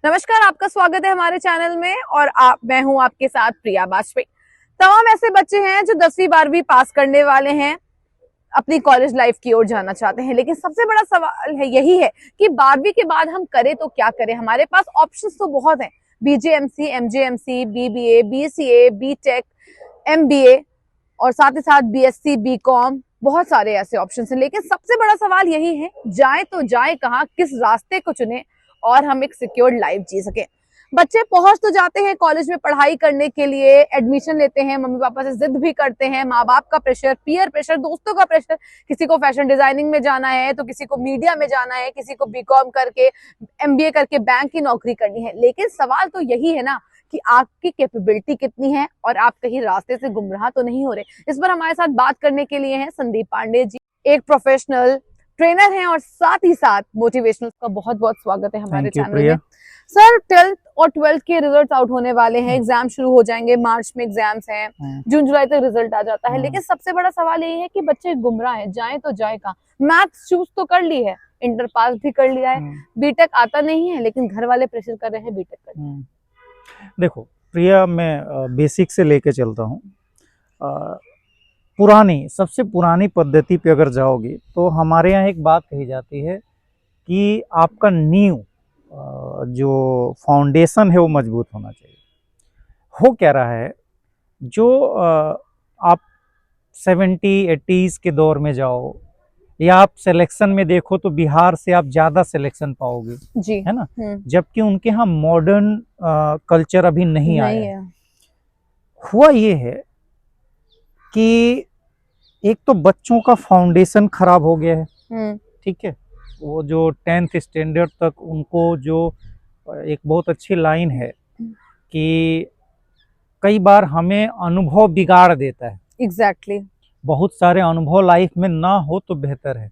नमस्कार, आपका स्वागत है हमारे चैनल में। और मैं हूं आपके साथ प्रिया वाजपेयी। तमाम ऐसे बच्चे हैं जो 10वीं 12वीं पास करने वाले हैं, अपनी कॉलेज लाइफ की ओर जाना चाहते हैं, लेकिन सबसे बड़ा सवाल है यही है कि 12वीं के बाद हम करें तो क्या करें। हमारे पास ऑप्शंस तो बहुत हैं, BJMC, MJMC, BBA, BCA, BTech, MBA और साथ ही साथ बीएससी, बीकॉम, बहुत सारे ऐसे ऑप्शंस हैं। लेकिन सबसे बड़ा सवाल यही है, जाए तो जाए कहाँ, किस रास्ते को चुने और हम एक सिक्योर्ड लाइफ जी सके। बच्चे पहुंच तो जाते हैं कॉलेज में पढ़ाई करने के लिए, एडमिशन लेते हैं, मम्मी पापा से जिद भी करते हैं, माँ बाप का प्रेशर, पीयर प्रेशर, दोस्तों का प्रेशर, किसी को फैशन डिजाइनिंग में जाना है तो किसी को मीडिया में जाना है, किसी को बीकॉम करके, एमबीए करके बैंक की नौकरी करनी है। लेकिन सवाल तो यही है ना कि आपकी कैपेबिलिटी कितनी है और आप कहीं रास्ते से गुमराह तो नहीं हो रहे। इस पर हमारे साथ बात करने के लिए हैं संदीप पांडे जी, एक प्रोफेशनल ट्रेनर हैं और साथ ही साथ मोटिवेशनल। का बहुत बहुत स्वागत है हमारे चैनल में। सर, 12th और 12th के रिजल्ट आउट होने वाले हैं, एग्जाम शुरू हो जाएंगे, मार्च में एग्जाम्स हैं, जून जुलाई तक रिजल्ट आ जाता है। लेकिन सबसे बड़ा सवाल यही है कि बच्चे गुमराह हैं, जाए तो जाए कहाँ। मैथ्स चूज तो कर ली है, इंटर पास भी कर लिया है, बीटेक आता नहीं है, लेकिन घर वाले प्रेशर कर रहे हैं बीटेक करने। देखो प्रिया, मैं बेसिक से लेके चलता हूँ। सबसे पुरानी पद्धति पे अगर जाओगे तो हमारे यहाँ एक बात कही जाती है कि आपका नींव, जो फाउंडेशन है वो मजबूत होना चाहिए। हो क्या रहा है, जो आप 70-80s के दौर में जाओ या आप सिलेक्शन में देखो तो बिहार से आप ज्यादा सिलेक्शन पाओगे जी, है ना, जबकि उनके यहाँ मॉडर्न कल्चर अभी नहीं आया है। हुआ ये है कि एक तो बच्चों का फाउंडेशन खराब हो गया है, ठीक है। वो जो 10th स्टैंडर्ड तक उनको जो एक बहुत अच्छी लाइन है कि कई बार हमें अनुभव बिगाड़ देता है। एग्जैक्टली। बहुत सारे अनुभव लाइफ में ना हो तो बेहतर है।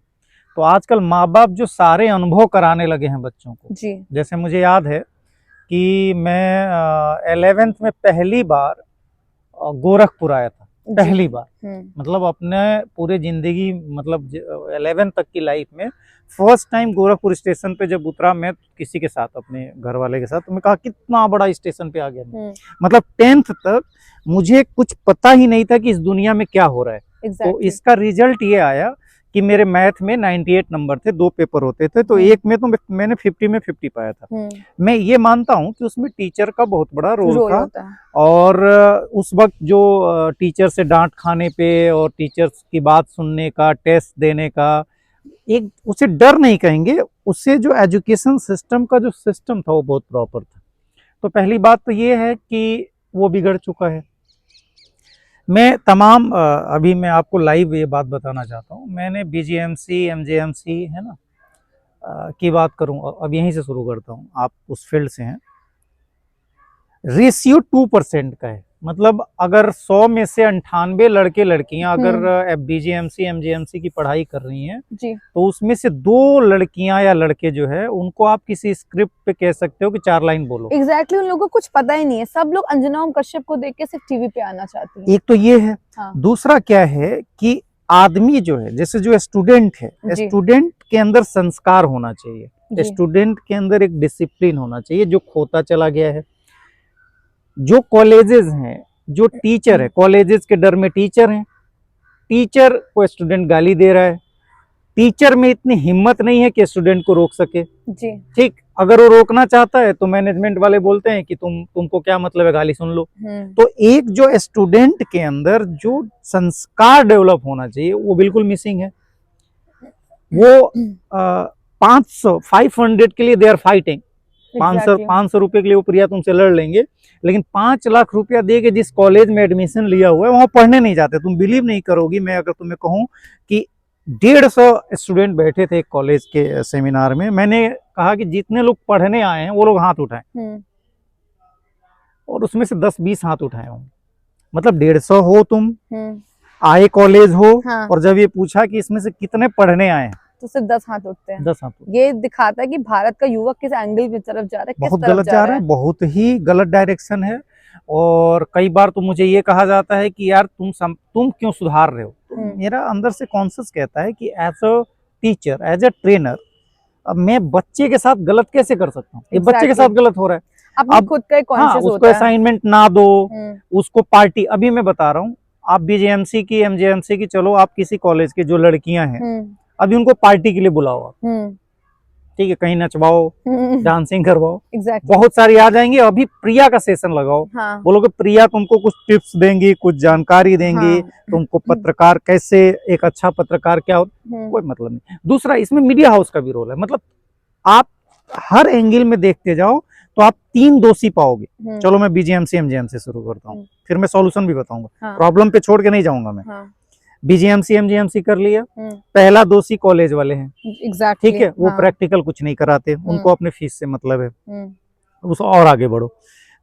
तो आजकल माँ बाप जो सारे अनुभव कराने लगे हैं बच्चों को जी। जैसे मुझे याद है कि मैं 11th में पहली बार गोरखपुर आया था, पहली बार। मतलब अपने पूरे जिंदगी, मतलब 11th तक की लाइफ में फर्स्ट टाइम गोरखपुर स्टेशन पे जब उतरा, मैं किसी के साथ, अपने घर वाले के साथ, तो मैं कहा कितना बड़ा स्टेशन पे आ गया। मतलब 10th तक मुझे कुछ पता ही नहीं था कि इस दुनिया में क्या हो रहा है। तो इसका रिजल्ट ये आया कि मेरे मैथ में 98 नंबर थे, 2 पेपर होते थे, तो एक में तो मैंने 50 में 50 पाया था। मैं ये मानता हूँ कि उसमें टीचर का बहुत बड़ा रोल था। और उस वक्त जो टीचर से डांट खाने पे और टीचर्स की बात सुनने का, टेस्ट देने का, एक उसे डर नहीं कहेंगे, उससे जो एजुकेशन सिस्टम का जो सिस्टम था वो बहुत प्रॉपर था। तो पहली बात तो ये है कि वो बिगड़ चुका है। मैं तमाम अभी मैं आपको लाइव ये बात बताना चाहता हूँ। मैंने बीजीएमसी, एमजेएमसी है ना की बात करूँ, अब यहीं से शुरू करता हूँ, आप उस फील्ड से हैं। रेशियो 2% का है। मतलब अगर 100 में से 98 लड़के लड़कियां अगर बीजीएमसी, एमजीएमसी की पढ़ाई कर रही हैं जी, तो उसमें से 2 लड़कियां या लड़के जो है उनको आप किसी स्क्रिप्ट पे कह सकते हो कि 4 लाइन बोलो। एग्जैक्टली, उन लोगों को कुछ पता ही नहीं है। सब लोग अंजना ओम कश्यप को देख के सिर्फ टीवी पे आना चाहते हैं। एक तो ये है। हाँ। दूसरा क्या है कि आदमी जो है, जैसे जो स्टूडेंट है, स्टूडेंट के अंदर संस्कार होना चाहिए, स्टूडेंट के अंदर एक डिसिप्लिन होना चाहिए, जो खोता चला गया है। जो कॉलेजेस हैं, जो टीचर है, कॉलेजेस के डर में टीचर हैं, टीचर को स्टूडेंट गाली दे रहा है, टीचर में इतनी हिम्मत नहीं है कि स्टूडेंट को रोक सके जी। ठीक, अगर वो रोकना चाहता है तो मैनेजमेंट वाले बोलते हैं कि तुमको क्या मतलब है, गाली सुन लो। तो एक जो स्टूडेंट के अंदर जो संस्कार डेवलप होना चाहिए वो बिल्कुल मिसिंग है। वो 500 के लिए दे आर फाइटिंग। 500 रुपए के लिए वो प्रिया तुमसे लड़ लेंगे, लेकिन 5 लाख रुपया दे के जिस कॉलेज में एडमिशन लिया हुआ है वहां पढ़ने नहीं जाते। तुम बिलीव नहीं करोगी, मैं अगर तुम्हें कहूं कि 150 स्टूडेंट बैठे थे एक कॉलेज के सेमिनार में, मैंने कहा कि जितने लोग पढ़ने आए हैं वो लोग हाथ उठाएं, और उसमें से 10-20 हाथ उठाए हों। मतलब 150 हो तुम, आए कॉलेज हो, हाँ। और जब ये पूछा कि इसमें से कितने पढ़ने आए हैं तो सिर्फ 10 हाथ उठते हैं। 10 हाथ। ये दिखाता है कि भारत का युवक किस एंगल की तरफ जा रहा है, बहुत गलत जा रहा है, बहुत ही गलत डायरेक्शन है। और कई बार तो मुझे ये कहा जाता है कि यार तुम क्यों सुधार रहे हो। तो मेरा अंदर से कॉन्शियस कहता है कि as a teacher, as a trainer, अब मैं बच्चे के साथ गलत कैसे कर सकता हूँ? ये बच्चे के साथ गलत हो रहा है। अपने खुद का कॉन्शियस उसको असाइनमेंट ना दो, उसको पार्टी। अभी मैं बता रहा हूँ, आप बीजेएमसी की, एमजेएमसी की, चलो आप किसी कॉलेज के जो लड़कियां हैं, अभी उनको पार्टी के लिए बुलाओ आप, ठीक है, कहीं नचवाओ, डांसिंग करवाओ, बहुत सारी आ जाएंगी। अभी प्रिया का सेशन लगाओ, बोलोगे प्रिया तुमको कुछ टिप्स देंगी, कुछ जानकारी देंगी, तुमको पत्रकार कैसे, एक अच्छा पत्रकार क्या हो, कोई मतलब नहीं। दूसरा, इसमें मीडिया हाउस का भी रोल है। मतलब आप हर एंगल में देखते जाओ तो आप 3 दोषी पाओगे। चलो मैं बीजेएमसी एमजेएमसी शुरू करता हूँ, फिर मैं सॉल्यूशन भी बताऊंगा, प्रॉब्लम पे छोड़ के नहीं जाऊंगा मैं। बीजेएमसी एमजेएमसी कर लिया, पहला दोषी कॉलेज वाले हैं, ठीक है, वो प्रैक्टिकल कुछ नहीं कराते, उनको अपने फीस से मतलब है, उस और आगे बढ़ो।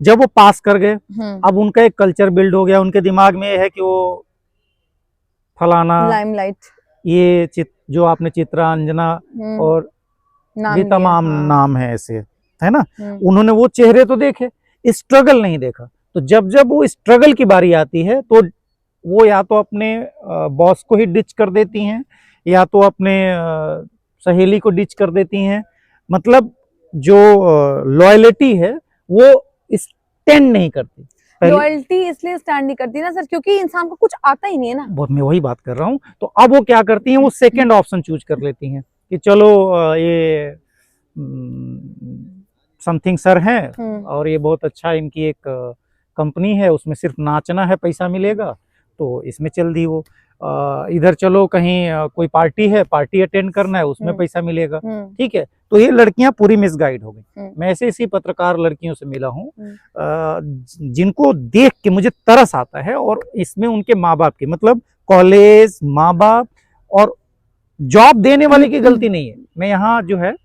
जब वो पास कर गए, अब उनका एक कल्चर बिल्ड हो गया, उनके दिमाग में है कि वो फलाना लाइमलाइट, ये जो आपने चित्रा, अंजना और भी तमाम नाम है ऐसे, है ना, उन्होंने वो चेहरे तो देखे, स्ट्रगल नहीं देखा। तो जब जब वो स्ट्रगल की बारी आती है तो वो या तो अपने बॉस को ही डिच कर देती हैं, या तो अपने सहेली को डिच कर देती हैं। मतलब जो लॉयल्टी है वो स्टैंड नहीं करती। लॉयल्टी इसलिए स्टैंड नहीं करती ना सर, क्योंकि इंसान को कुछ आता ही नहीं है ना। बहुत, मैं वही बात कर रहा हूँ। तो अब वो क्या करती हैं, वो सेकेंड ऑप्शन चूज कर लेती हैं कि चलो ये समथिंग सर हैं और ये बहुत अच्छा, इनकी एक कंपनी है, उसमें सिर्फ नाचना है, पैसा मिलेगा, तो इसमें चल दी वो। इधर चलो कहीं कोई पार्टी है, पार्टी अटेंड करना है, उसमें पैसा मिलेगा, ठीक है। तो ये लड़कियां पूरी मिसगाइड हो गई। मैं ऐसे ऐसी पत्रकार लड़कियों से मिला हूँ जिनको देख के मुझे तरस आता है, और इसमें उनके माँ बाप की, मतलब कॉलेज, माँ बाप और जॉब देने वाले की गलती नहीं है। मैं यहाँ जो है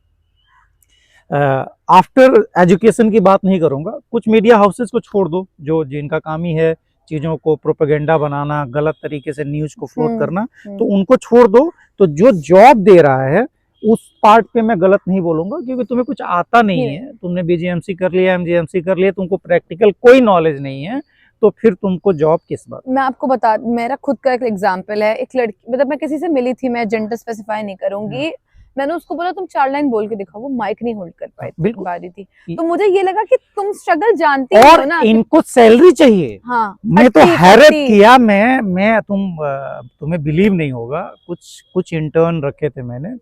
आफ्टर एजुकेशन की बात नहीं करूंगा, कुछ मीडिया हाउसेस को छोड़ दो, जो जिनका काम ही है चीजों को प्रोपेगेंडा बनाना, गलत तरीके से न्यूज को फ्लोट करना, तो उनको छोड़ दो। तो जो जॉब दे रहा है उस पार्ट पे मैं गलत नहीं बोलूंगा, क्योंकि तुम्हें कुछ आता नहीं है, तुमने बीजेएमसी कर लिया, एमजेएमसी कर लिया, तुमको प्रैक्टिकल कोई नॉलेज नहीं है, तो फिर तुमको जॉब किस बात। मैं आपको बता, मेरा खुद का एक एग्जांपल है। एक लड़की, मतलब मैं किसी से मिली थी, मैं जेंडर स्पेसिफाई नहीं करूंगी, मैंने उसको बोला तुम 4 लाइन बोल के दिखाओ, वो माइक नहीं होल्ड कर पाई थी। तो मुझे ये लगा कि तुम स्ट्रगल जानती हो ना, इनको सैलरी चाहिए। हाँ, मैं तो हैरत किया, मैं तुम्हें बिलीव नहीं होगा, कुछ इंटर्न रखे थे मैंने,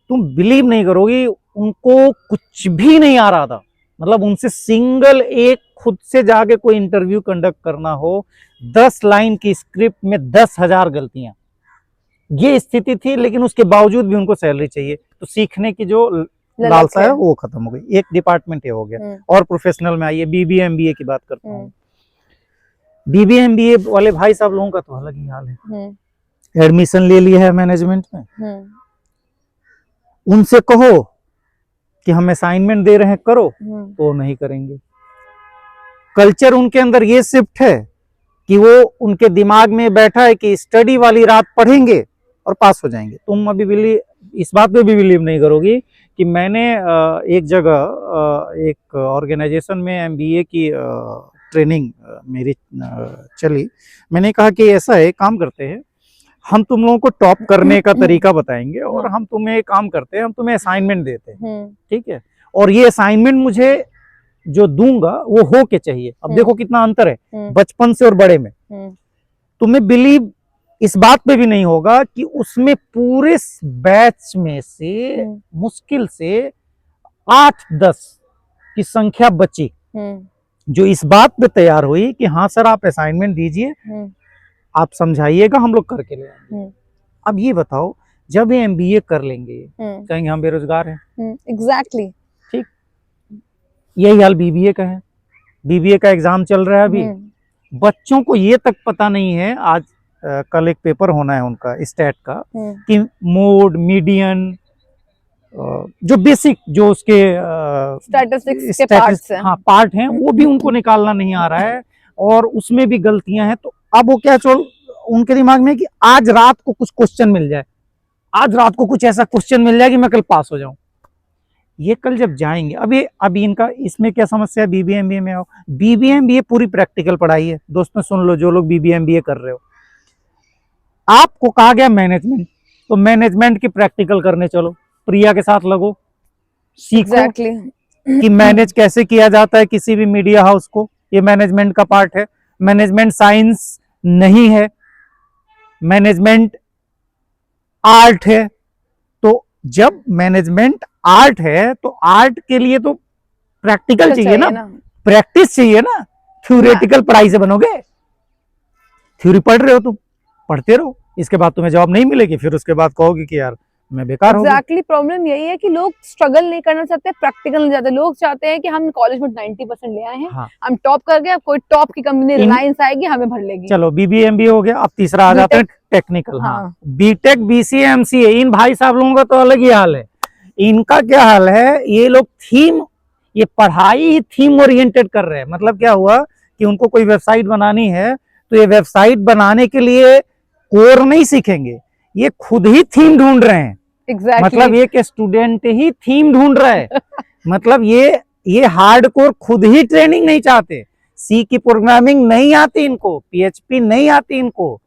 तुम बिलीव नहीं करोगी, उनको कुछ भी नहीं आ रहा था। मतलब उनसे सिंगल एक खुद से जाके कोई इंटरव्यू कंडक्ट करना हो, 10 लाइन की स्क्रिप्ट में 10,000 गलतियां, ये स्थिति थी, लेकिन उसके बावजूद भी उनको सैलरी चाहिए। तो सीखने की जो लालसा है वो खत्म हो गई। एक डिपार्टमेंट ये हो गया। और प्रोफेशनल में आइए, बीबीए एमबीए की बात करता हूँ। बीबीए एमबीए वाले भाई साहब लोगों का तो अलग ही हाल है। एडमिशन ले लिया है मैनेजमेंट में, उनसे कहो कि हम असाइनमेंट दे रहे हैं करो, तो नहीं करेंगे। कल्चर उनके अंदर ये शिफ्ट है कि वो उनके दिमाग में बैठा है कि स्टडी वाली रात पढ़ेंगे और पास हो जाएंगे। तुम अभी इस बात पे भी बिलीव नहीं करोगी कि मैंने एक जगह एक ऑर्गेनाइजेशन में एमबीए की ट्रेनिंग मेरी चली। मैंने कहा कि ऐसा है, काम करते हैं, हम तुम लोगों को टॉप करने का तरीका बताएंगे, और हम तुम्हें काम करते हैं, हम तुम्हें असाइनमेंट देते हैं, ठीक है, और ये असाइनमेंट मुझे जो दूंगा वो हो के चाहिए। अब देखो कितना अंतर है बचपन से और बड़े में। तुम्हें बिलीव इस बात पे भी नहीं होगा कि उसमें पूरे बैच में से मुश्किल से 8-10 की संख्या बची जो इस बात पे तैयार हुई कि हाँ सर आप असाइनमेंट दीजिए, आप समझाइएगा, हम लोग करके ले आएंगे। अब ये बताओ, जब ये एमबीए कर लेंगे कहेंगे हम बेरोजगार हैं। एग्जैक्टली, ठीक, यही हाल बीबीए का है। बीबीए का एग्जाम चल रहा है अभी, बच्चों को ये तक पता नहीं है, आज कल एक पेपर होना है उनका स्टैट का, कि मोड, मीडियन, जो बेसिक जो उसके स्टैटिस्टिक्स के पार्ट्स हैं, हाँ पार्ट हैं, वो भी उनको निकालना नहीं आ रहा है, और उसमें भी गलतियां हैं। तो अब वो क्या उनके दिमाग में कि आज रात को कुछ क्वेश्चन मिल जाए, आज रात को कुछ ऐसा क्वेश्चन मिल जाए कि मैं कल पास हो जाऊं। ये कल जब जाएंगे, अभी इनका इसमें क्या समस्या है, बीबीए एमबीए में आओ, बीबीए एमबीए पूरी प्रैक्टिकल पढ़ाई है। दोस्तों सुन लो, जो लोग बीबीए एमबीए कर रहे हो, आपको कहा गया मैनेजमेंट, तो मैनेजमेंट की प्रैक्टिकल करने चलो, प्रिया के साथ लगो, सीखो एग्जैक्टली कि मैनेज कैसे किया जाता है किसी भी मीडिया हाउस को। ये मैनेजमेंट का पार्ट है। मैनेजमेंट साइंस नहीं है, मैनेजमेंट आर्ट है। तो जब मैनेजमेंट आर्ट है तो आर्ट के लिए तो प्रैक्टिकल चाहिए ना, प्रैक्टिस चाहिए ना। थ्योरेटिकल पढ़ाई से बनोगे? थ्योरी पढ़ रहे हो तुम, पढ़ते रहो, इसके बाद तुम्हें जॉब नहीं मिलेगी, फिर उसके बाद कहोगे कि यार मैं बेकार हो गया। एग्जैक्टली प्रॉब्लम यही है कि लोग स्ट्रगल नहीं करना चाहते, प्रैक्टिकल नहीं चाहते। लोग चाहते हैं कि हम कॉलेज में 90% ले आए हैं, हाँ। हम टॉप कर गए, अब कोई टॉप की कंपनी रिलायंस आएगी हमें भर लेगी। चलो बीबीए एमबीए हो गया, अब तीसरा आ जाता है टेक्निकल। हाँ, बीटेक बीसीए एमसीए, इन भाई साहब लोगों का तो अलग ही हाल है। इनका क्या हाल है, ये लोग थीम, ये पढ़ाई ही थीम ओरिएंटेड कर रहे हैं। मतलब क्या हुआ कि उनको कोई वेबसाइट बनानी है तो ये वेबसाइट बनाने के लिए कोर नहीं सीखेंगे, ये खुद ही थीम ढूंढ रहे हैं। Exactly. मतलब एक स्टूडेंट ही थीम ढूंढ रहा है। मतलब ये हार्डकोर खुद ही ट्रेनिंग नहीं चाहते। सी की प्रोग्रामिंग नहीं आती इनको, पीएचपी नहीं आती इनको,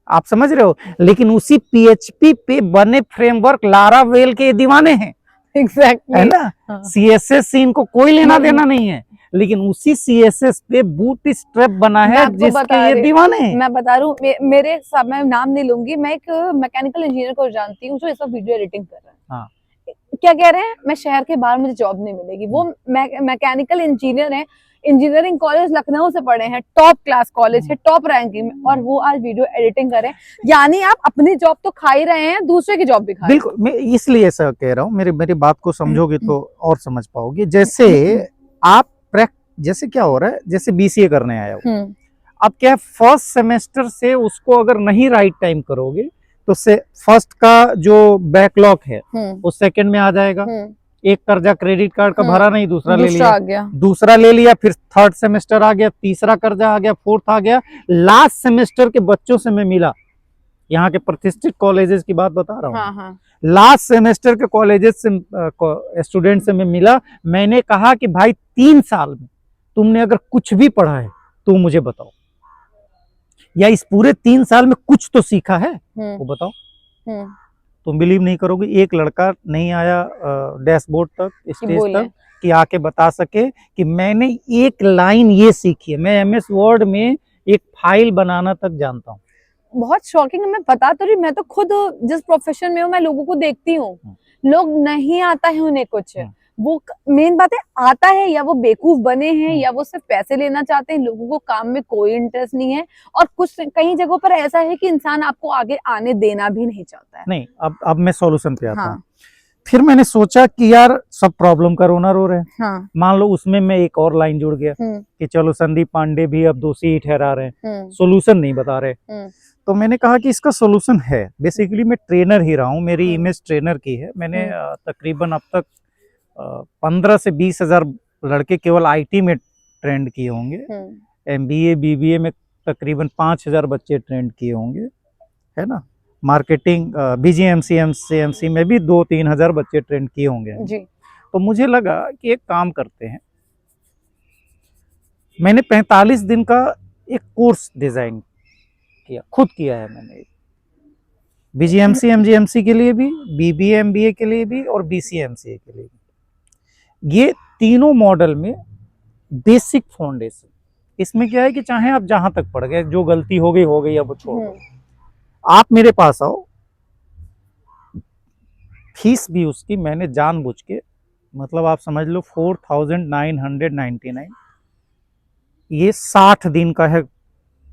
आप समझ रहे हो। लेकिन उसी पीएचपी पे बने फ्रेमवर्क लारावेल के दीवाने हैं। Exactly. है ना। सीएसएस से इनको कोई लेना देना नहीं है, लेकिन उसी सीएसएस पे बूट स्ट्रैप बना है जिसके ये दीवाने हैं। मैं बता रहा हूँ, मेरे साथ, मैं नाम नहीं लूंगी, मैं एक मैकेनिकल इंजीनियर को जानती हूँ जो इस वक्त वीडियो एडिटिंग कर रहा है। हाँ। क्या कह रहे हैं, मैं शहर के बाहर मुझे जॉब नहीं मिलेगी। वो मैकेनिकल इंजीनियर है, इंजीनियरिंग कॉलेज लखनऊ से पढ़े हैं, टॉप क्लास कॉलेज है, टॉप रैंकिंग में, और वो आज वीडियो एडिटिंग कर रहे हैं। यानी आप अपनी जॉब तो खा ही रहे हैं, दूसरे की जॉब भी खा रहे हैं। बिल्कुल, मैं इसलिए ऐसा कह रहा हूँ, मेरी बात को समझोगे तो और समझ पाओगे। जैसे आप जैसे क्या हो रहा है, जैसे बीसीए करने आया हो, अब क्या फर्स्ट सेमेस्टर से उसको अगर नहीं राइट टाइम करोगे तो से फर्स्ट का जो बैकलॉग है वो सेकंड में आ जाएगा। एक कर्जा क्रेडिट कार्ड का भरा नहीं, दूसरा ले लिया, दूसरा ले लिया, फिर थर्ड सेमेस्टर आ गया, तीसरा कर्जा आ गया, फोर्थ आ गया। लास्ट सेमेस्टर के बच्चों से मैं मिला, यहाँ के प्रतिष्ठित कॉलेजेस की बात बता रहा हूँ। लास्ट सेमेस्टर के कॉलेजेस से स्टूडेंट से मैं मिला, मैंने कहा कि भाई 3 साल में तुमने अगर कुछ भी पढ़ा है तो मुझे बताओ, या इस पूरे 3 साल में कुछ तो सीखा है वो बताओ। तुम बिलीव नहीं करोगे, एक लड़का नहीं आया डैशबोर्ड तक, स्टेज तक, कि आके बता सके कि मैंने एक लाइन ये सीखी है। मैं एमएस वर्ड में एक फाइल बनाना तक जानता हूँ। बहुत शॉकिंग है, मैं बता तो रही, मैं तो खुद जिस प्रोफेशन में हूँ, मैं लोगों को देखती हूँ, लोग नहीं आता है उन्हें कुछ। वो मेन बात है, आता है या वो बेवकूफ बने हैं या वो सिर्फ पैसे लेना चाहते हैं। लोगों को काम में कोई इंटरेस्ट नहीं है, और कुछ कई जगहों पर ऐसा है कि इंसान आपको आगे आने देना भी नहीं चाहता है। नहीं, अब मैं सॉल्यूशन पे आता हूँ। फिर मैंने सोचा कि यार सब प्रॉब्लम का रोना रो रहे हैं। हाँ। मान लो उसमें मैं एक और लाइन जुड़ गया कि चलो संदीप पांडे भी अब दोषी ही ठहरा रहे हैं, सोल्यूशन नहीं बता रहे। तो मैंने कहा कि इसका सोल्यूशन है। बेसिकली मैं ट्रेनर ही रहा हूँ, मेरी इमेज ट्रेनर की है। मैंने तकरीबन अब तक 15 से 20 हजार लड़के केवल आईटी में ट्रेंड किए होंगे। एमबीए बीबीए में तकरीबन 5000 बच्चे ट्रेंड किए होंगे, है ना। मार्केटिंग बीजीएमसी में भी 2-3 हजार बच्चे ट्रेंड किए होंगे जी। तो मुझे लगा कि एक काम करते हैं, मैंने 45 दिन का एक कोर्स डिजाइन किया, खुद किया है मैंने। बीजीएमसी एमजीएमसी के लिए भी, बीबीए एमबीए के लिए भी, और बीसीएमसीए के लिए भी। ये तीनों मॉडल में बेसिक फाउंडेशन। इसमें क्या है कि चाहे आप जहां तक पढ़ गए, जो गलती हो गई, अब छोड़ो, आप मेरे पास आओ। फीस भी उसकी मैंने जानबूझ के, मतलब आप समझ लो 4999, ये 60 दिन का है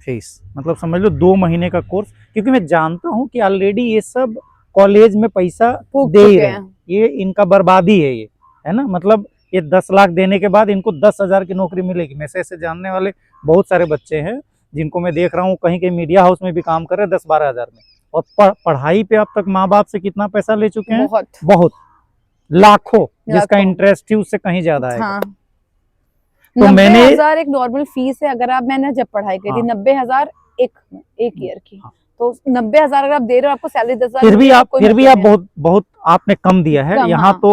फीस। मतलब समझ लो 2 महीने का कोर्स, क्योंकि मैं जानता हूं कि ऑलरेडी ये सब कॉलेज में पैसा दे ही रहे हैं, ये इनका बर्बादी है, ये है ना। मतलब ये 10 लाख देने के बाद इनको 10,000 की नौकरी मिलेगी। मैं ऐसे जानने वाले बहुत सारे बच्चे हैं जिनको मैं देख रहा हूँ, कहीं कहीं मीडिया हाउस में भी काम कर रहे हैं 10-12 हजार में, और पढ़ाई पे अब तक माँ बाप से कितना पैसा ले चुके हैं, बहुत लाखों, जिसका इंटरेस्ट ही उससे कहीं ज्यादा है। हाँ। तो 90,000 एक नॉर्मल फीस है। अगर आप, मैंने जब पढ़ाई की थी 90,000 एक ईयर की, तो 90,000 अगर आप दे रहे हो, आपको सैलरी 10,000, फिर भी आप बहुत आपने कम दिया है। यहाँ तो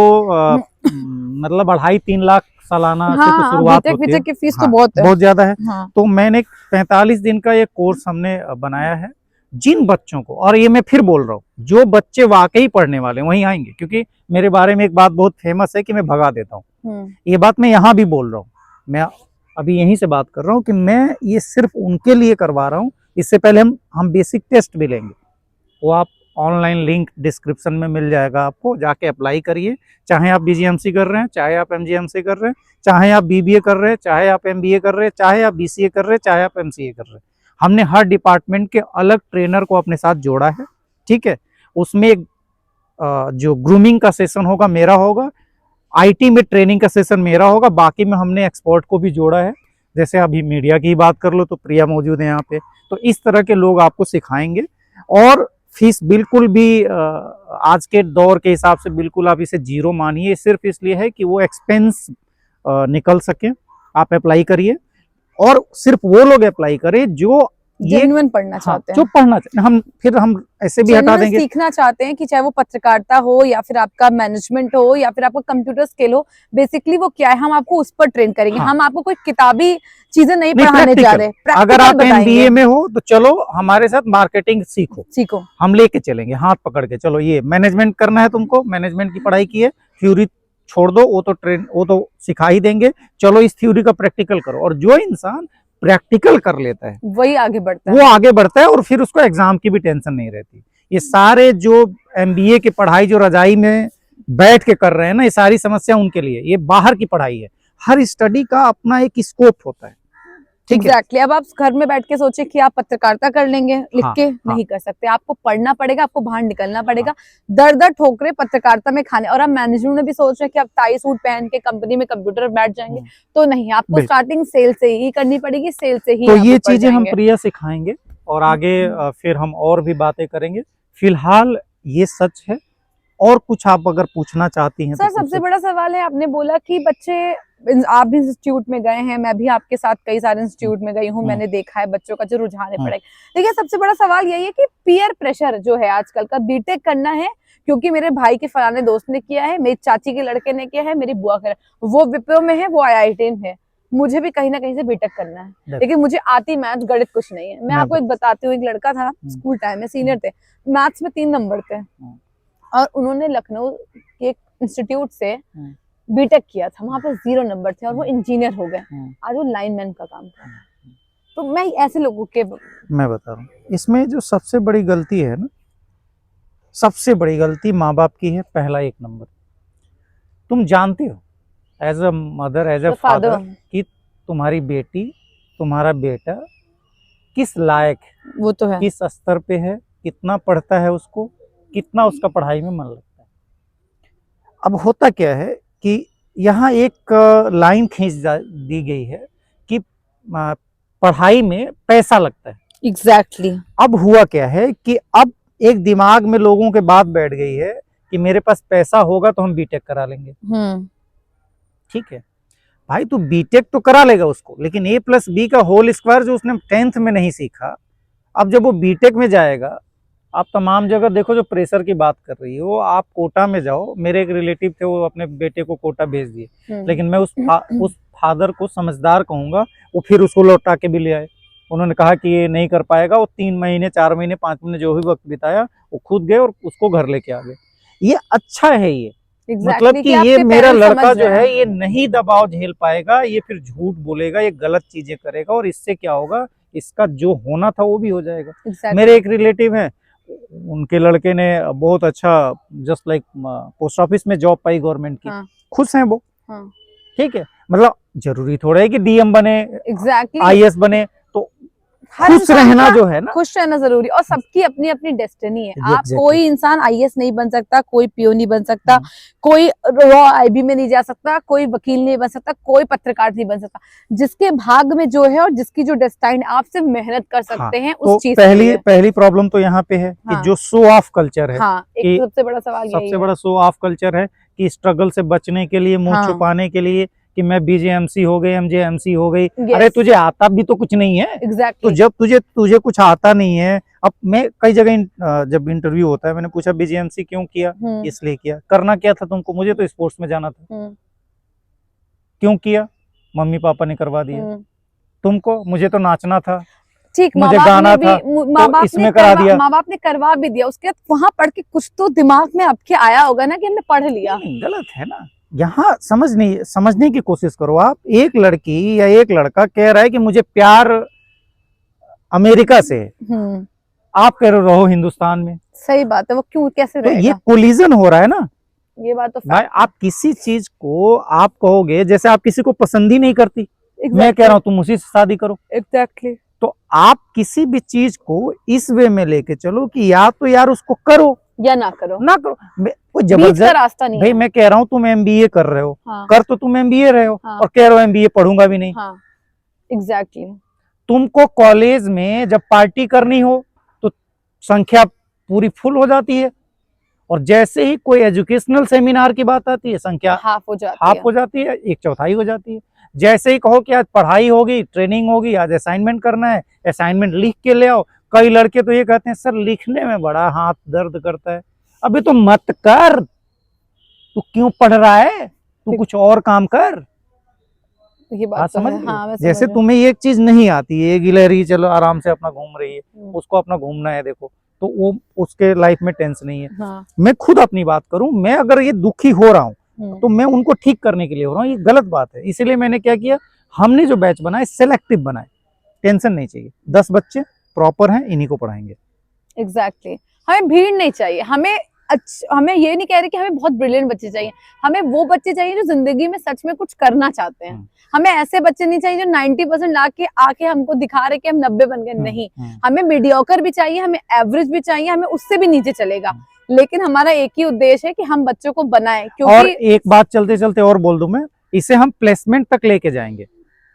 मतलब 2.5-3 लाख सालाना से तो शुरुआत होती है। की फीस तो बहुत ज्यादा है। तो मैंने 45 दिन का ये कोर्स हमने बनाया है, जिन बच्चों को, और ये मैं फिर बोल रहा हूँ, जो बच्चे वाकई पढ़ने वाले वहीं आएंगे, क्योंकि मेरे बारे में एक बात बहुत फेमस है कि मैं भगा देता हूँ। ये बात मैं यहाँ भी बोल रहा हूँ, मैं अभी यहीं से बात कर रहा हूँ कि मैं ये सिर्फ उनके लिए करवा रहा हूँ। इससे पहले हम बेसिक टेस्ट भी लेंगे, वो आप ऑनलाइन लिंक डिस्क्रिप्शन में मिल जाएगा, आपको जाके अप्लाई करिए। चाहे आप बीजीएमसी कर रहे हैं, चाहे आप एमजीएमसी कर रहे हैं, चाहे आप बीबीए कर रहे हैं, चाहे आप एमबीए कर रहे हैं, चाहे आप बीसीए कर रहे हैं, चाहे आप एमसीए कर रहे हैं, हमने हर डिपार्टमेंट के अलग ट्रेनर को अपने साथ जोड़ा है। ठीक है, उसमें एक जो ग्रूमिंग का सेशन होगा मेरा होगा, आईटी में ट्रेनिंग का सेशन मेरा होगा, बाकी में हमने एक्सपर्ट को भी जोड़ा है। जैसे अभी मीडिया की बात कर लो तो प्रिया मौजूद है यहाँ पे, तो इस तरह के लोग आपको सिखाएंगे। और फीस बिल्कुल भी आज के दौर के हिसाब से बिल्कुल आप इसे जीरो मानिए, सिर्फ इसलिए है कि वो एक्सपेंस निकल सके। आप अप्लाई करिए, और सिर्फ वो लोग अप्लाई करें जो जेन्युइन पढ़ना चाहते हैं, जो पढ़ना चाहते हैं। हम ऐसे भी हटा देंगे, सीखना चाहते हैं कि चाहे वो पत्रकारिता हो या फिर आपका मैनेजमेंट हो या फिर आपका कंप्यूटर स्किल हो, बेसिकली वो क्या है हम आपको उस पर ट्रेन करेंगे। हम आपको कोई किताबी चीजें नहीं पढ़ाने जा रहे। अगर आप एमबीए में हो तो चलो हमारे साथ मार्केटिंग सीखो, हम लेके चलेंगे हाथ पकड़ के। चलो ये मैनेजमेंट करना है तुमको, मैनेजमेंट की पढ़ाई की है, थ्योरी छोड़ दो, वो तो सिखा ही देंगे। चलो इस थ्योरी का प्रैक्टिकल करो। और जो इंसान प्रैक्टिकल कर लेता है वही आगे बढ़ता है, वो आगे बढ़ता है, और फिर उसको एग्जाम की भी टेंशन नहीं रहती। ये सारे जो एमबीए की पढ़ाई जो रजाई में बैठ के कर रहे हैं ना, ये सारी समस्या उनके लिए, ये बाहर की पढ़ाई है। हर स्टडी का अपना एक स्कोप होता है। एग्जैक्टली। अब आप घर में बैठ के सोचे कि आप पत्रकारिता कर लेंगे, लिख के नहीं कर सकते, आपको पढ़ना पड़ेगा, आपको बाहर निकलना पड़ेगा, दर दर ठोकरे पत्रकारिता में खाने। और आप मैनेजमेंट में भी सोच रहे हैं कि आप टाई सूट पहन के कंपनी में कंप्यूटर पर बैठ जाएंगे, तो नहीं, आपको स्टार्टिंग सेल से ही करनी पड़ेगी, सेल से ही। तो ये चीजें हम प्रिया सिखाएंगे, और आगे फिर हम और भी बातें करेंगे। फिलहाल ये सच है, और कुछ आप अगर पूछना चाहती हैं सर। सबसे बड़ा सवाल है, आपने बोला कि बच्चे, आप भी इंस्टीट्यूट में गए हैं, मैं भी आपके साथ कई सारे इंस्टीट्यूट में गई हूँ, मैंने देखा है बच्चों का जो रुझान है पढ़ाई। देखिए सबसे बड़ा सवाल यही है कि पीयर प्रेशर जो है आजकल का, बीटेक करना है क्योंकि मेरे भाई के फलाने दोस्त ने किया है, मेरी चाची के लड़के ने किया है, मेरी बुआ का, वो विप्रो में है, वो IIT में है, मुझे भी कहीं ना कहीं से बीटेक करना है। लेकिन मुझे आती मैथ गणित कुछ नहीं है। मैं आपको एक बताती हूँ, एक लड़का था स्कूल टाइम में, सीनियर थे, मैथ्स में 3 नंबर थे, और उन्होंने लखनऊ के इंस्टीट्यूट से बीटेक किया था, वहां पर 0 नंबर थे, और वो इंजीनियर हो गए, आज वो लाइनमैन का काम कर रहे हैं। तो मैं ऐसे लोगों के मैं बता रहा हूँ, इसमें जो सबसे बड़ी गलती है ना, सबसे बड़ी गलती माँ बाप की है। पहला 1 नंबर, तुम जानते हो as a mother, as a father, कि तुम्हारी बेटी, तुम्हारा बेटा किस लायक है, वो तो है, किस स्तर पे है, कितना पढ़ता है, उसको कितना उसका पढ़ाई में मन लगता है। अब होता क्या है कि यहाँ एक लाइन खींच दी गई है कि पढ़ाई में पैसा लगता है। एग्जैक्टली। अब हुआ क्या है कि अब एक दिमाग में लोगों के बात बैठ गई है कि मेरे पास पैसा होगा तो हम बीटेक करा लेंगे। ठीक है भाई, तू बीटेक तो करा लेगा उसको, लेकिन A+B का होल स्क्वायर जो उसने 10th में नहीं सीखा, अब जब वो बीटेक में जाएगा, आप तमाम जगह देखो जो प्रेशर की बात कर रही है, वो आप कोटा में जाओ। मेरे एक रिलेटिव थे, वो अपने बेटे को कोटा भेज दिए, लेकिन मैं उस फादर को समझदार कहूंगा, वो फिर उसको लौटा के भी ले आए। उन्होंने कहा कि ये नहीं कर पाएगा, वो 3 महीने 4 महीने 5 महीने जो भी वक्त बिताया, वो खुद गए और उसको घर लेके आ गए। ये अच्छा है, ये मतलब कि ये मेरा लड़का जो है ये नहीं दबाव झेल पाएगा, ये फिर झूठ बोलेगा, ये गलत चीजें करेगा, और इससे क्या होगा, इसका जो होना था वो भी हो जाएगा। मेरे एक रिलेटिव हैं, उनके लड़के ने बहुत अच्छा जस्ट लाइक पोस्ट ऑफिस में जॉब पाई गवर्नमेंट की, खुश हैं वो। ठीक है, मतलब जरूरी थोड़ा है कि डीएम बने, IAS बने, तो खुश रहना जो है ना, खुश रहना जरूरी। और सबकी अपनी अपनी डेस्टिनी है। आप कोई इंसान IAS नहीं बन सकता, कोई PO नहीं बन सकता, कोई रॉ IB में नहीं जा सकता, कोई वकील नहीं बन सकता, कोई पत्रकार नहीं बन सकता। जिसके भाग में जो है और जिसकी जो डेस्टाइन, आप सिर्फ मेहनत कर सकते हैं उस चीज। पहली प्रॉब्लम तो यहाँ पे है कि जो शो ऑफ कल्चर है, एक सबसे बड़ा सवाल, सबसे बड़ा शो ऑफ कल्चर है कि स्ट्रगल से बचने के लिए, मुंह छुपाने के लिए कि मैं BJMC हो गई, MJMC हो गई। अरे तुझे आता भी तो कुछ नहीं है। तो जब तुझे कुछ आता नहीं है, अब मैं कई जगह जब इंटरव्यू होता है, मैंने पूछा BJMC क्यों किया, इसलिए किया। करना क्या था तुमको? मुझे तो स्पोर्ट्स में जाना था। क्यों किया? मम्मी पापा ने करवा दिया। तुमको? मुझे तो नाचना था। ठीक, मुझे गाना था तो इसमें करा दिया। माँ बाप ने करवा भी दिया, उसके बाद वहां पढ़ के कुछ तो दिमाग में आपके आया होगा ना कि हमने पढ़ लिया। गलत है ना। यहाँ समझने की कोशिश करो आप। एक लड़की या एक लड़का कह रहा है कि मुझे प्यार अमेरिका से, आप कह रहे रहो हिंदुस्तान में। सही बात है, वो क्यों कैसे तो रहेगा? ये कोलिजन हो रहा है ना। ये बात तो भाई आप किसी चीज को आप कहोगे, जैसे आप किसी को पसंद ही नहीं करती, मैं कह रहा हूँ तुम उसी से शादी करो। एग्जैक्टली। तो आप किसी भी चीज को इस वे में लेके चलो कि या तो यार उसको करो या ना करो, ना करो, कोई जबरदस्त रास्ता नहीं भाई है। मैं कह रहा हूँ तुम एमबीए कर रहे हो, हाँ। कर तो तुम एमबीए रहे हो, हाँ। और कह रहे हो एमबीए पढ़ूंगा भी नहीं। हाँ। एग्जैक्टली। तुमको कॉलेज में जब पार्टी करनी हो तो संख्या पूरी फुल हो जाती है, और जैसे ही कोई एजुकेशनल सेमिनार की बात आती है संख्या हाफ हो जाती है, 1/4 हो जाती है। जैसे ही कहो कि आज पढ़ाई होगी, ट्रेनिंग होगी, आज असाइनमेंट करना है, असाइनमेंट लिख के ले आओ, कई लड़के तो ये कहते हैं सर लिखने में बड़ा हाथ दर्द करता है। अभी तो मत कर, तू क्यों पढ़ रहा है, तू कुछ और काम कर। ये बात तो है। हाँ, जैसे तुम्हें एक चीज नहीं आती है, गिलहरी चलो आराम से अपना घूम रही है, उसको अपना घूमना है देखो, तो वो उसके लाइफ में टेंशन नहीं है। हाँ। मैं खुद अपनी बात करूं, मैं अगर ये दुखी हो रहा हूं तो मैं उनको ठीक करने के लिए हो रहा हूँ, ये गलत बात है। इसीलिए मैंने क्या किया, हमने जो बैच बनाए सेलेक्टिव बनाए, टेंशन नहीं चाहिए, 10 बच्चे प्रॉपर हैं, इन्हीं को पढ़ाएंगे। एग्जैक्टली। हमें भीड़ नहीं चाहिए, हमें ये नहीं कह रहे कि हमें बहुत ब्रिलियंट बच्चे चाहिए, हमें वो बच्चे चाहिए जो जिंदगी में सच में कुछ करना चाहते हैं। हमें ऐसे बच्चे नहीं चाहिए जो 90% लाके आके हमको दिखा रहे कि हम 90 बन गए, नहीं। हमें मीडियोकर भी चाहिए, हमें एवरेज भी चाहिए, हमें उससे भी नीचे चलेगा, लेकिन हमारा एक ही उद्देश्य है कि हम बच्चों को बनाएं। क्योंकि और एक बात चलते चलते और बोल दूं मैं, इसे हम प्लेसमेंट तक लेके जाएंगे।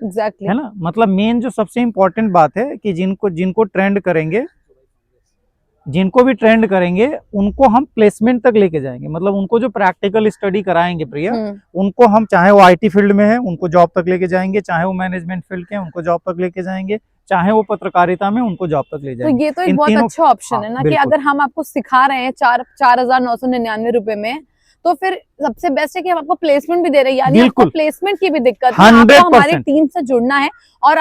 एग्जैक्टली। है ना, मतलब मेन जो सबसे इम्पोर्टेंट बात है कि जिनको ट्रेंड करेंगे, जिनको भी ट्रेंड करेंगे उनको हम प्लेसमेंट तक लेके जाएंगे। मतलब उनको जो प्रैक्टिकल स्टडी कराएंगे प्रिया, उनको हम, चाहे वो आईटी फील्ड में है उनको जॉब तक लेके जाएंगे, चाहे वो मैनेजमेंट फील्ड के हैं उनको जॉब तक लेके जाएंगे, चाहे वो पत्रकारिता में उनको जॉब तक ले जाएंगे। तो ये तो एक बहुत अच्छा ऑप्शन है ना कि अगर हम आपको सिखा रहे हैं 4,999 रुपए में, तो फिर सबसे बेस्ट है कि हम आपको प्लेसमेंट भी दे रहे हैं। यानी आपको प्लेसमेंट की भी दिक्कत है, आपको हमारी टीम से जुड़ना है। और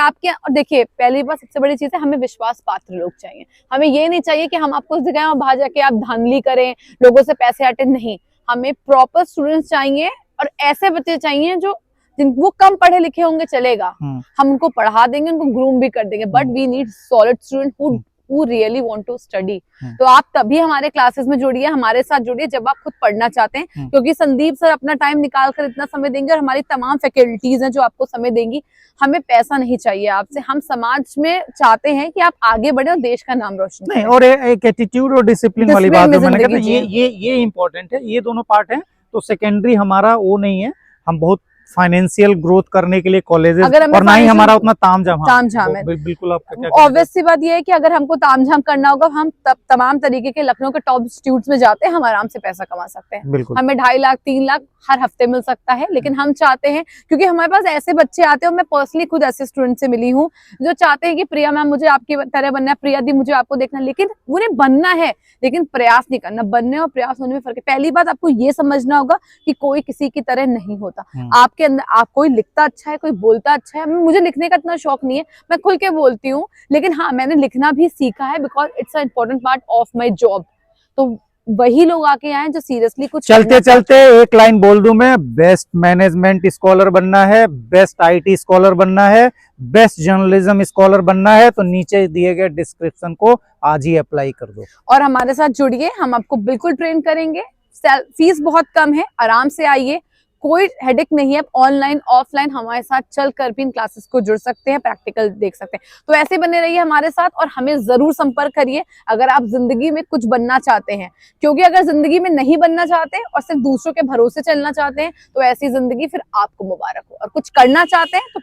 देखिए पहली बात सबसे बड़ी चीज है, हमें विश्वास पात्र लोग चाहिए। हमें ये नहीं चाहिए कि हम आपको उस जगह में बाहर जाके आप धांधली करें, लोगों से पैसे हटे, नहीं। हमें प्रॉपर स्टूडेंट्स चाहिए, और ऐसे बच्चे चाहिए जो वो कम पढ़े लिखे होंगे चलेगा, हम उनको पढ़ा देंगे, उनको ग्रूम भी कर देंगे, but we need solid student who really want to study। तो आप तभी हमारे क्लासेस में जुड़िए, हमारे साथ जुड़िए जब आप खुद पढ़ना चाहते हैं, क्योंकि संदीप सर अपना टाइम निकाल कर इतना समय देंगे, और हमारी तमाम फैकल्टीज हैं जो आपको समय देंगी। हमें पैसा नहीं चाहिए आपसे, हम समाज में चाहते हैं कि आप आगे बढ़े और देश का नाम रोशन करें। और एक एटीट्यूड और डिसिप्लिन वाली बात मैंने कहा, ये इम्पोर्टेंट है, ये दोनों पार्ट है। तो सेकेंडरी हमारा वो नहीं है, हम बहुत फाइनेंशियल ग्रोथ करने के लिए कॉलेजेस, और ना ही हमारा उतना तामझाम है। बिल्कुल आपका क्या ऑब्वियस सी बात ये है कि अगर हमको तामझाम करना होगा, हम तमाम तरीके के लखनऊ के टॉप इंस्टीट्यूट्स में जाते हैं, हम आराम से पैसा कमा सकते हैं। हमें 2.5 लाख 3 लाख हर हफ्ते मिल सकता है, लेकिन हम चाहते हैं, क्योंकि हमारे पास ऐसे बच्चे आते हैं, मैं पर्सनली खुद ऐसे स्टूडेंट से मिली हूँ जो चाहते हैं कि प्रिया मैम मुझे आपकी तरह बनना है, प्रिया दी मुझे आपको देखना है, लेकिन उन्हें बनना है, लेकिन प्रयास नहीं करना। बनने और प्रयास होने में फर्क है। पहली बात आपको ये समझना होगा कि कोई किसी की तरह नहीं होता। आपके अंदर आप, कोई लिखता अच्छा है, कोई बोलता अच्छा है। मुझे लिखने का इतना शौक नहीं है, मैं खुल के बोलती हूँ, लेकिन हाँ मैंने लिखना भी सीखा है, because it's a important part of my job. तो वही लोग आके आए जो सीरियसली कुछ चलते चलते एक लाइन बोल दूं मैं, बेस्ट मैनेजमेंट स्कॉलर बनना है, बेस्ट आईटी स्कॉलर बनना है, बेस्ट जर्नलिज्म स्कॉलर बनना है, तो नीचे दिए गए डिस्क्रिप्शन को आज ही अप्लाई कर दो और हमारे साथ जुड़िए। हम आपको बिल्कुल ट्रेन करेंगे, फीस बहुत कम है, आराम से आइए, कोई हेडेक नहीं है। ऑनलाइन ऑफलाइन हमारे साथ चलकर भी इन क्लासेस को जुड़ सकते हैं, प्रैक्टिकल देख सकते हैं। तो ऐसे बने रहिए हमारे साथ, और हमें जरूर संपर्क करिए अगर आप जिंदगी में कुछ बनना चाहते हैं। क्योंकि अगर जिंदगी में नहीं बनना चाहते और सिर्फ दूसरों के भरोसे चलना चाहते हैं, तो ऐसी जिंदगी फिर आपको मुबारक हो। और कुछ करना चाहते हैं तो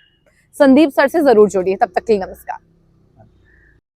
संदीप सर से जरूर जुड़िए। तब तक के लिए नमस्कार।